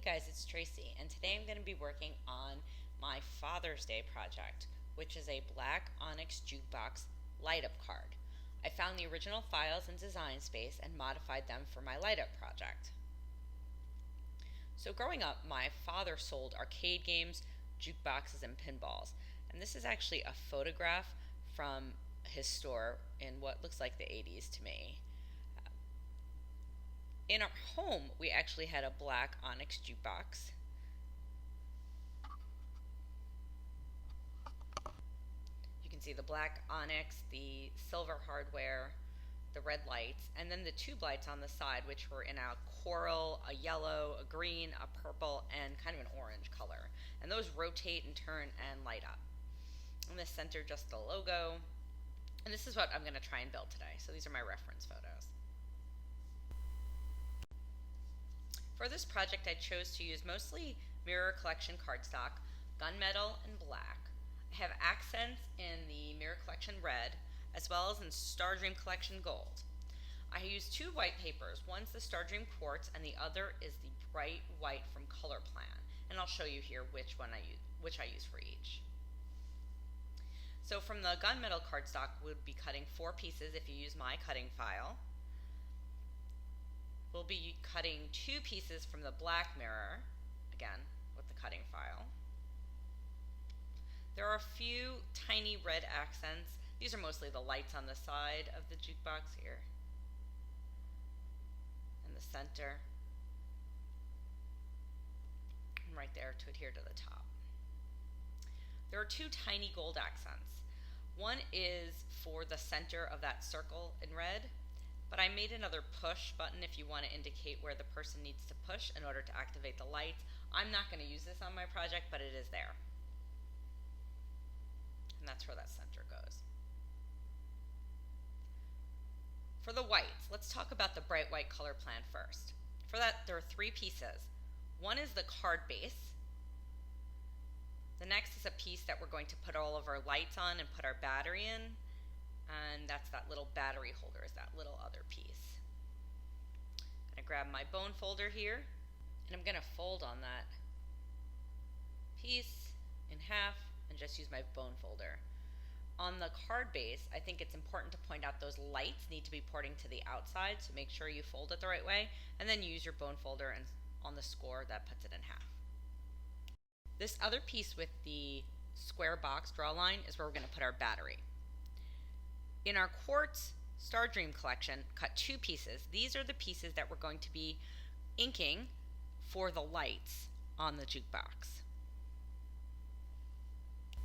Hey guys, it's Tracy, and today I'm going to be working on my Father's Day project, which is a black onyx jukebox light-up card. I found the original files in Design Space and modified them for my light-up project. So growing up, my father sold arcade games, jukeboxes, and pinballs, and this is actually a photograph from his store in what looks like the 80s to me. In our home, we actually had a black onyx jukebox. You can see the black onyx, the silver hardware, the red lights, and then the tube lights on the side, which were in a coral, a yellow, a green, a purple, and kind of an orange color. And those rotate and turn and light up. In the center, just the logo. And this is what I'm going to try and build today. So these are my reference photos. For this project, I chose to use mostly Mirror Collection cardstock, gunmetal, and black. I have accents in the Mirror Collection red, as well as in Star Dream Collection gold. I used two white papers. One's the Star Dream Quartz, and the other is the bright white from Color Plan. And I'll show you here which I use for each. So from the gunmetal cardstock, we'll be cutting 4 pieces if you use my cutting file. We'll be cutting 2 pieces from the black mirror, again, with the cutting file. There are a few tiny red accents. These are mostly the lights on the side of the jukebox here, in the center, and right there to adhere to the top. There are 2 tiny gold accents. One is for the center of that circle in red, but I made another push button if you want to indicate where the person needs to push in order to activate the lights. I'm not going to use this on my project, but it is there. And that's where that center goes. For the whites, let's talk about the bright white color plan first. For that, there are 3 pieces. One is the card base. The next is a piece that we're going to put all of our lights on and put our battery in. And that's that little battery holder, is that little other piece. I'm going to grab my bone folder here, and I'm going to fold on that piece in half and just use my bone folder. On the card base, I think it's important to point out those lights need to be pointing to the outside, so make sure you fold it the right way, and then use your bone folder, and on the score that puts it in half. This other piece with the square box draw line is where we're going to put our battery. In our quartz Star Dream collection, cut 2 pieces. These are the pieces that we're going to be inking for the lights on the jukebox.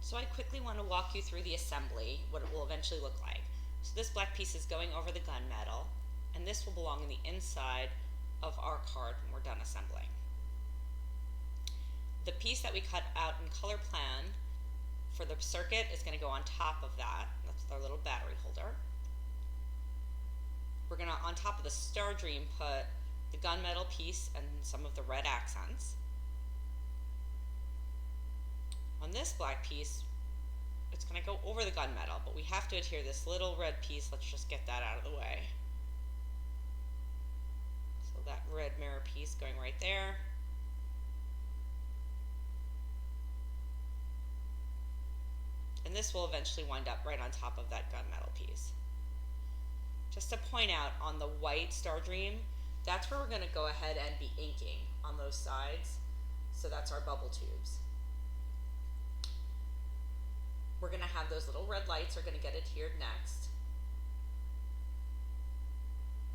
So I quickly want to walk you through the assembly, what it will eventually look like. So this black piece is going over the gunmetal, and this will belong in the inside of our card when we're done assembling. The piece that we cut out in Color Plan for the circuit is going to go on top of that. That's our little battery holder. We're going to, on top of the Star Dream, put the gunmetal piece and some of the red accents. On this black piece, it's going to go over the gunmetal, but we have to adhere this little red piece. Let's just get that out of the way. So that red mirror piece going right there. And this will eventually wind up right on top of that gunmetal piece. Just to point out, on the white Star Dream, that's where we're going to go ahead and be inking on those sides. So that's our bubble tubes. We're going to have those little red lights are going to get adhered next.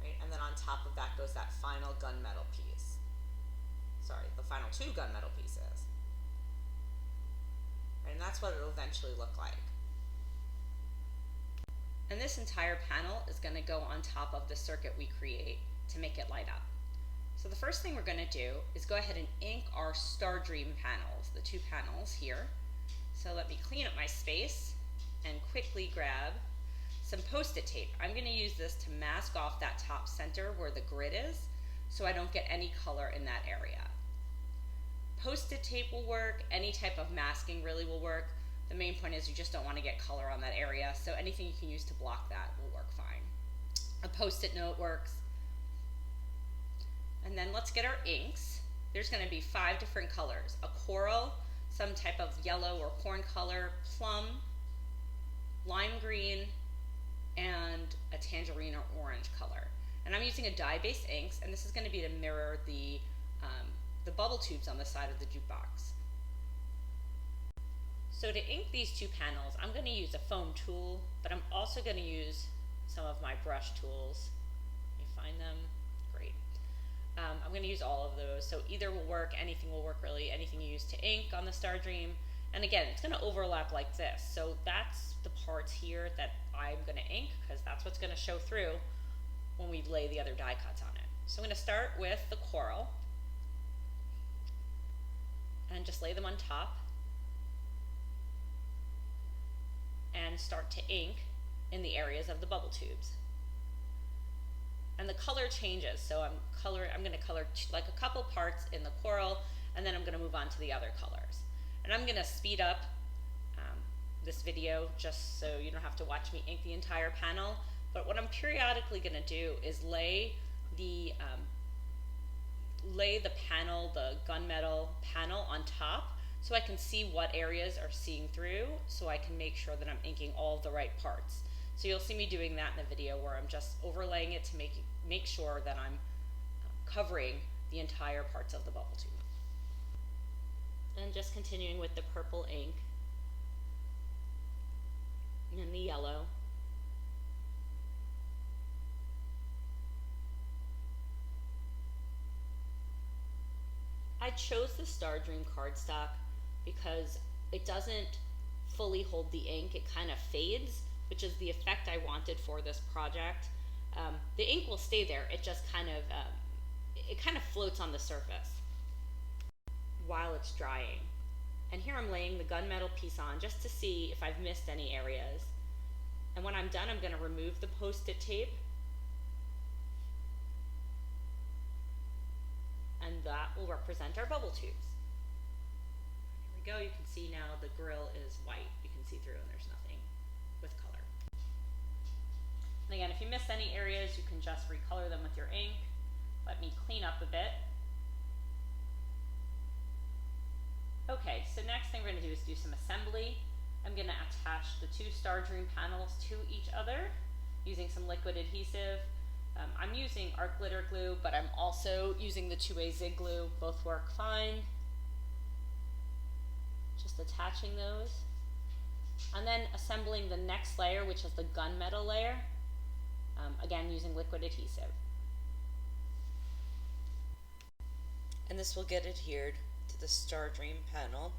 Right? And then on top of that goes that final gunmetal piece. Sorry, the final 2 gunmetal pieces. And that's what it'll eventually look like. And this entire panel is going to go on top of the circuit we create to make it light up. So the first thing we're going to do is go ahead and ink our Star Dream panels, the 2 panels here. So let me clean up my space and quickly grab some Post-it tape. I'm going to use this to mask off that top center where the grid is, so I don't get any color in that area. Post-it tape will work, any type of masking really will work. The main point is you just don't want to get color on that area, so anything you can use to block that will work fine. A Post-it note works. And then let's get our inks. there's going to be 5 different colors: a coral, some type of yellow or corn color, plum, lime green, and a tangerine or orange color. And I'm using a dye-based inks, and this is going to be to mirror the bubble tubes on the side of the jukebox. So to ink these 2 panels, I'm going to use a foam tool, but I'm also going to use some of my brush tools. Let me find them. Great. I'm going to use all of those, so either will work, anything will work really, anything you use to ink on the Star Dream. And again, it's going to overlap like this, so that's the parts here that I'm going to ink, because that's what's going to show through when we lay the other die cuts on it. So I'm going to start with the coral and just lay them on top and start to ink in the areas of the bubble tubes. And the color changes, so I'm going to color like a couple parts in the coral, and then I'm going to move on to the other colors. And I'm going to speed up this video just so you don't have to watch me ink the entire panel, but what I'm periodically going to do is lay the panel, the gunmetal panel, on top, so I can see what areas are seeing through, so I can make sure that I'm inking all of the right parts. So you'll see me doing that in the video, where I'm just overlaying it to make sure that I'm covering the entire parts of the bubble tube. And just continuing with the purple ink and the yellow. I chose the Star Dream cardstock because it doesn't fully hold the ink, it kind of fades, which is the effect I wanted for this project. The ink will stay there, it just kind of floats on the surface while it's drying. And here I'm laying the gunmetal piece on just to see if I've missed any areas. And when I'm done, I'm going to remove the post-it tape, and that will represent our bubble tubes. Here we go. You can see now the grill is white. You can see through, and there's nothing with color. And again, if you miss any areas, you can just recolor them with your ink. Let me clean up a bit. Okay, so next thing we're going to do is do some assembly. I'm going to attach the 2 Star Dream panels to each other using some liquid adhesive. I'm using art glitter glue, but I'm also using the 2A Zig glue. Both work fine. Just attaching those. And then assembling the next layer, which is the gunmetal layer, again using liquid adhesive. And this will get adhered to the Star Dream panel.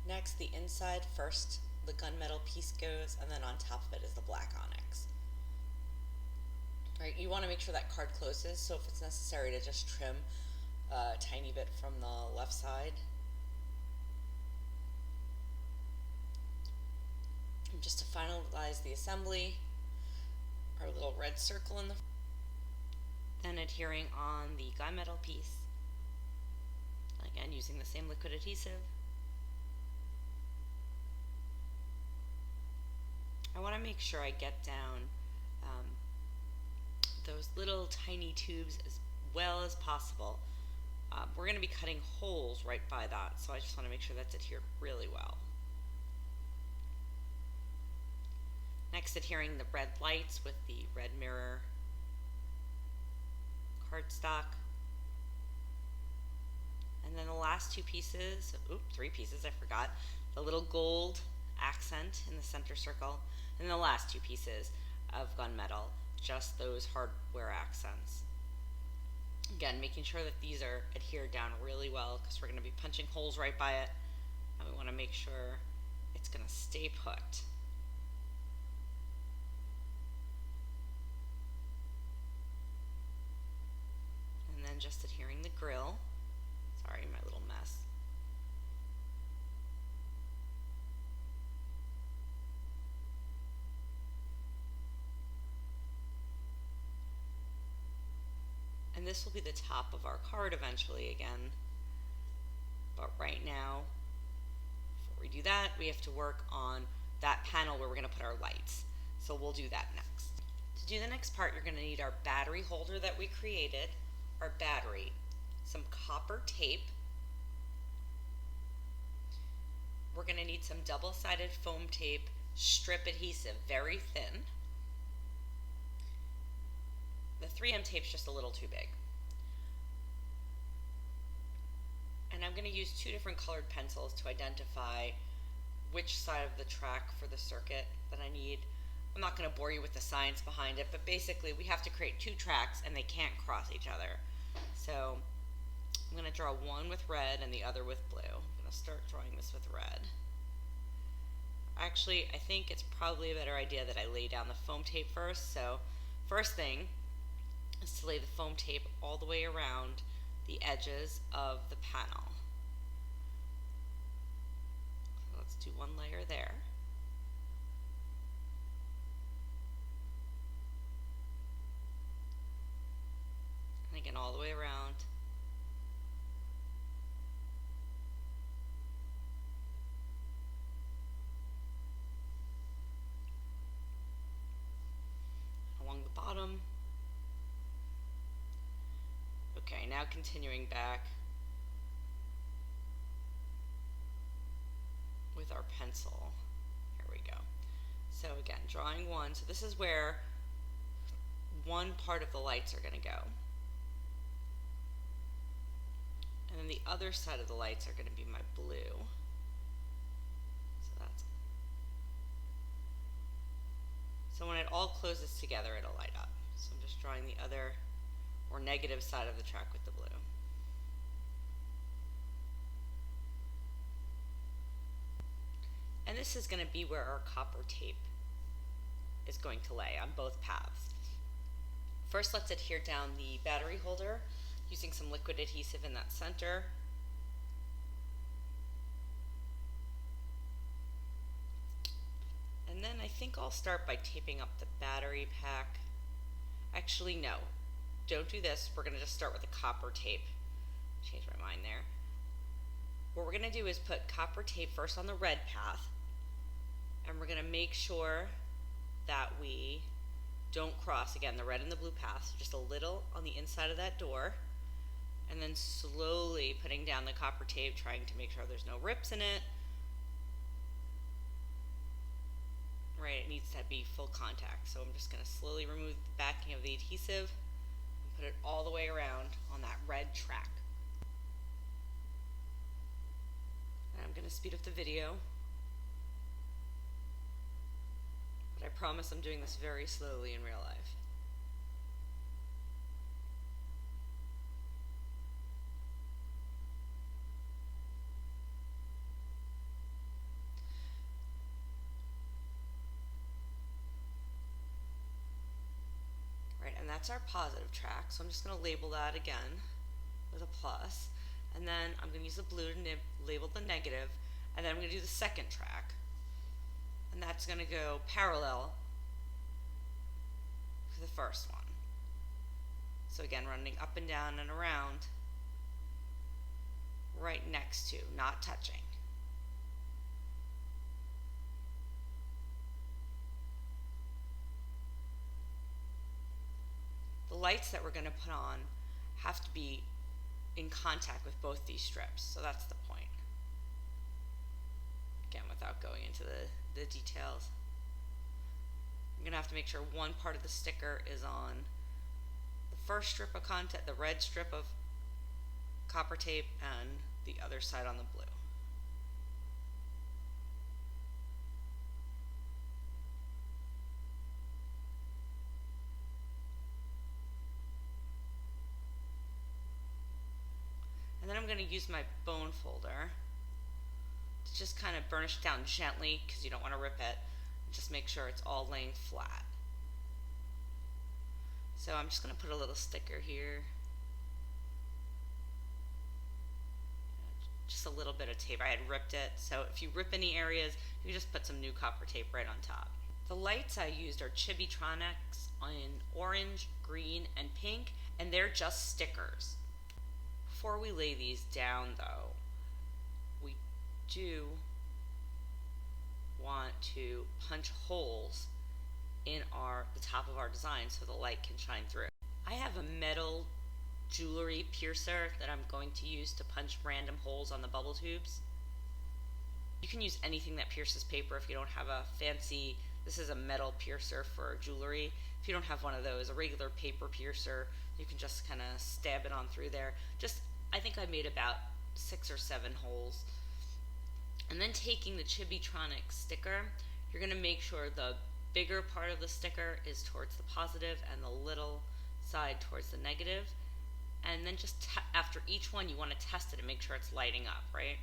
Next, the inside first, the gunmetal piece goes, and then on top of it is the black onyx. Right, you want to make sure that card closes, so if it's necessary to just trim a tiny bit from the left side. And just to finalize the assembly, our little red circle in the then adhering on the gunmetal piece, again using the same liquid adhesive. I want to make sure I get down those little tiny tubes as well as possible. We're going to be cutting holes right by that, so I just want to make sure that's adhered really well. Next, adhering the red lights with the red mirror cardstock. And then the last 2 pieces, 3 pieces, I forgot. The little gold accent in the center circle, and the last 2 pieces of gunmetal, just those hardware accents. Again, making sure that these are adhered down really well, because we're going to be punching holes right by it, and we want to make sure it's going to stay put. And then just adhering the grill. Sorry, my little mess. And this will be the top of our card eventually again. But right now, Before we do that, we have to work on that panel where we're going to put our lights. So we'll do that next. To do the next part, you're going to need our battery holder that we created, our battery, some copper tape. We're going to need some double-sided foam tape, strip adhesive, very thin. The 3M tape's just a little too big. And I'm going to use 2 different colored pencils to identify which side of the track for the circuit that I need. I'm not going to bore you with the science behind it, but basically we have to create 2 tracks and they can't cross each other. So I'm going to draw one with red and the other with blue. I'm going to start drawing this with red. Actually, I think it's probably a better idea that I lay down the foam tape first. So first thing is to lay the foam tape all the way around the edges of the panel. So let's do one layer there. And again, all the way around. Along the bottom. Okay, now continuing back with our pencil. Here we go. So again, drawing one. So this is where one part of the lights are going to go. And then the other side of the lights are going to be my blue. So when it all closes together, it'll light up. So I'm just drawing the other or negative side of the track with the blue. And this is going to be where our copper tape is going to lay on both paths. First, let's adhere down the battery holder using some liquid adhesive in that center. And then I think I'll start by taping up the battery pack. Actually, no, don't do this. We're going to just start with the copper tape. Change my mind there. What we're going to do is put copper tape first on the red path, and we're going to make sure that we don't cross, again, the red and the blue paths, just a little on the inside of that door, and then slowly putting down the copper tape, trying to make sure there's no rips in it. Right, it needs to be full contact. So I'm just going to slowly remove the backing of the adhesive and put it all the way around on that red track. And I'm going to speed up the video, but I promise I'm doing this very slowly in real life. And that's our positive track, so I'm just going to label that again with a plus, and then I'm going to use the blue to label the negative, and then I'm going to do the second track, and that's going to go parallel to the first one. So again, running up and down and around, right next to, not touching. The lights that we're going to put on have to be in contact with both these strips, so that's the point. Again, without going into the details. I'm going to have to make sure one part of the sticker is on the first strip of contact, the red strip of copper tape, and the other side on the blue. And then I'm going to use my bone folder to just kind of burnish down gently, because you don't want to rip it. Just make sure it's all laying flat. So I'm just going to put a little sticker here. Just a little bit of tape. I had ripped it, so if you rip any areas, you just put some new copper tape right on top. The lights I used are Chibitronics in orange, green, and pink, and they're just stickers. Before we lay these down though, we do to punch holes in the top of our design so the light can shine through. I have a metal jewelry piercer that I'm going to use to punch random holes on the bubble tubes. You can use anything that pierces paper if you don't have a fancy, this is a metal piercer for jewelry. If you don't have one of those, a regular paper piercer, you can just kind of stab it on through there. I think I made about 6 or 7 holes. And then taking the Chibitronic sticker, you're going to make sure the bigger part of the sticker is towards the positive and the little side towards the negative. And then just after each one, you want to test it and make sure it's lighting up, right?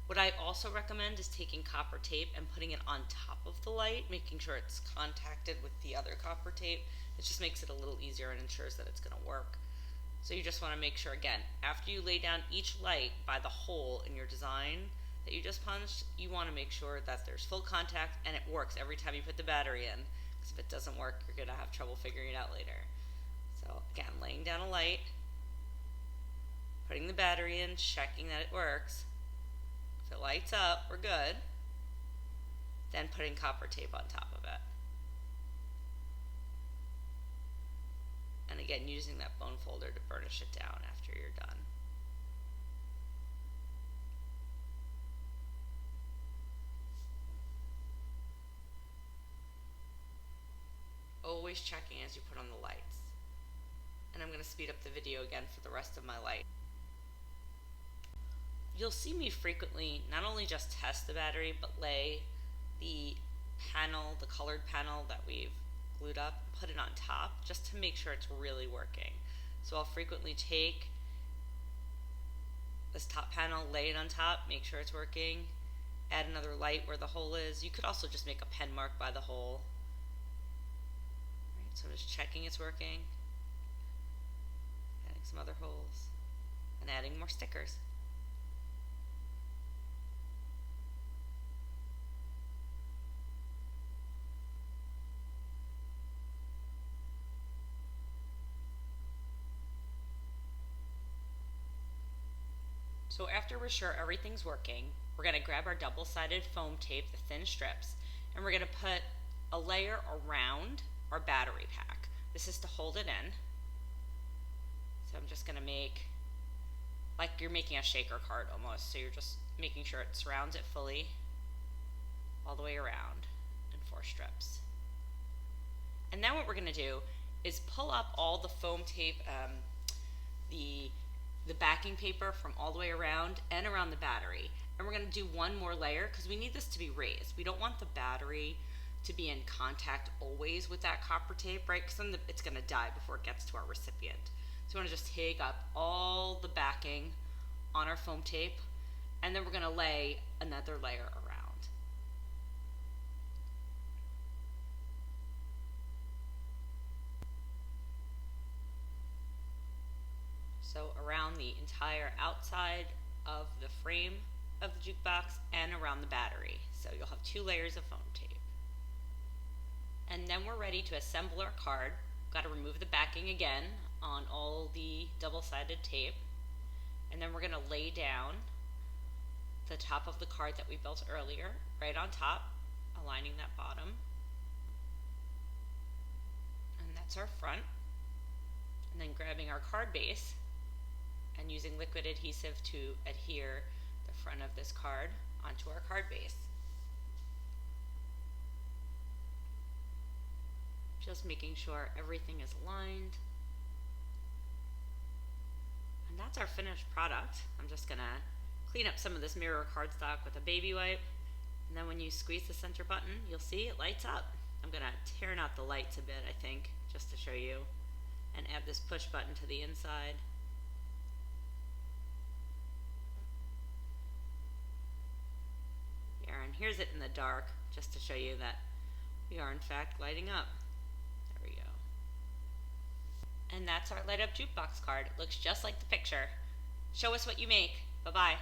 What I also recommend is taking copper tape and putting it on top of the light, making sure it's contacted with the other copper tape. It just makes it a little easier and ensures that it's going to work. So you just want to make sure, again, after you lay down each light by the hole in your design that you just punched, you want to make sure that there's full contact and it works every time you put the battery in. Because if it doesn't work, you're going to have trouble figuring it out later. So again, laying down a light, putting the battery in, checking that it works. If it lights up, we're good. Then putting copper tape on top of it. And again, using that bone folder to burnish it down after you're done. Always checking as you put on the lights. And I'm going to speed up the video again for the rest of my light. You'll see me frequently not only just test the battery, but lay the panel, the colored panel that we've glued up, put it on top just to make sure it's really working. So I'll frequently take this top panel, lay it on top, make sure it's working, add another light where the hole is. You could also just make a pen mark by the hole. Right, so I'm just checking it's working, adding some other holes, and adding more stickers. So after we're sure everything's working, we're going to grab our double-sided foam tape, the thin strips, and we're going to put a layer around our battery pack. This is to hold it in. So I'm just going to make, like you're making a shaker card almost, so you're just making sure it surrounds it fully all the way around in 4 strips. And then what we're going to do is pull up all the foam tape, the backing paper from all the way around and around the battery. And we're going to do one more layer because we need this to be raised. We don't want the battery to be in contact always with that copper tape, right? Because then it's going to die before it gets to our recipient. So we want to just take up all the backing on our foam tape, and then we're going to lay another layer around. So around the entire outside of the frame of the jukebox and around the battery. So you'll have 2 layers of foam tape. And then we're ready to assemble our card. Got to remove the backing again on all the double-sided tape. And then we're going to lay down the top of the card that we built earlier, right on top, aligning that bottom. And that's our front. And then grabbing our card base and using liquid adhesive to adhere the front of this card onto our card base. Just making sure everything is aligned. And that's our finished product. I'm just gonna clean up some of this mirror cardstock with a baby wipe, and then when you squeeze the center button, you'll see it lights up. I'm gonna turn out the lights a bit, I think, just to show you, and add this push button to the inside. And here's it in the dark, just to show you that we are in fact lighting up. There we go. And that's our light up jukebox card. It looks just like the picture. Show us what you make. Bye-bye.